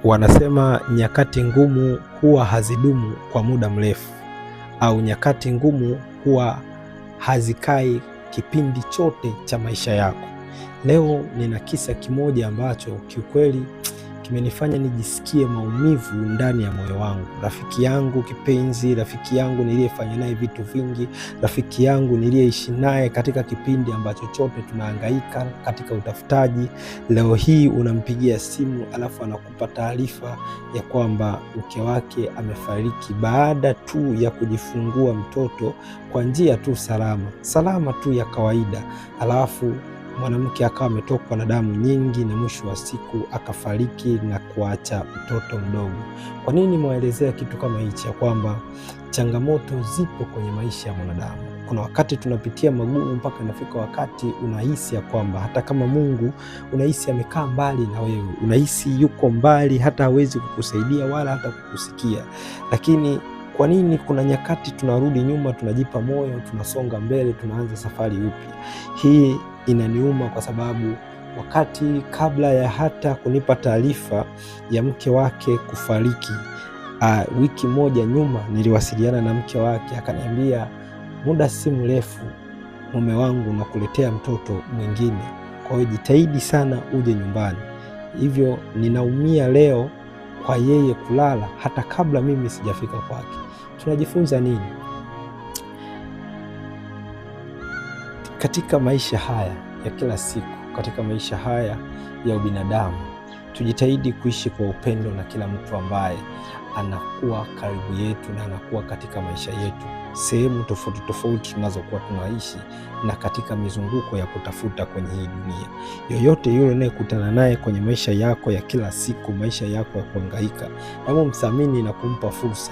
Wanasema nyakati ngumu huwa hazidumu kwa muda mrefu, au nyakati ngumu huwa hazikai kipindi chote cha maisha yako. Leo nina kisa kimoja ambacho kiukweli kimenifanya nijisikie maumivu ndani ya moyo wangu. Rafiki yangu kipenzi, rafiki yangu niliyefanya naye vitu vingi, rafiki yangu niliyeishi naye katika kipindi ambacho chote tunahangaika katika utafutaji. Leo hii unampigia simu alafu anakupa taarifa ya kwamba mke wake amefariki baada tu ya kujifungua mtoto kwa njia tu salama tu ya kawaida, alafu mwanamke akawa ametokwa na damu nyingi na mwisho wa siku akafariki na kuacha mtoto mdogo. Kwa nini nimewaelezea kitu kama hichi? Ya kwamba changamoto zipo kwenye maisha ya mwanadamu. Kuna wakati tunapitia magumu mpaka inafika wakati unahisi ya kwamba hata kama Mungu unahisi amekaa mbali na wewe, unahisi yuko mbali, hata hawezi kukusaidia wala hata kukusikia. Lakini kwa nini kuna nyakati tunarudi nyuma, tunajipa moyo, tunasonga mbele, tunaanza safari upya? Hii inaniuma kwa sababu wakati kabla ya hata kunipa taarifa ya mke wake kufariki, wiki moja nyuma niliwasiliana na mke wake, akaniambia muda si mrefu mume wangu nakuletea mtoto mwingine, kwa hiyo jitahidi sana uje nyumbani. Hivyo ninaumia leo kwa yeye kulala hata kabla mimi sijafika kwake. Tunajifunza nini katika maisha haya ya kila siku, katika maisha haya ya ubinadamu? Tujitahidi kuishi kwa upendo na kila mtu ambaye anakuwa karibu yetu na anakuwa katika maisha yetu, sehemu tofauti tofauti tunazokuwa tunaishi na katika mizunguko ya kutafuta kwenye hii dunia. Yoyote yule unayekutana naye kwenye maisha yako ya kila siku, maisha yako ya kuhangaika, hebu mthamini na kumpa fursa.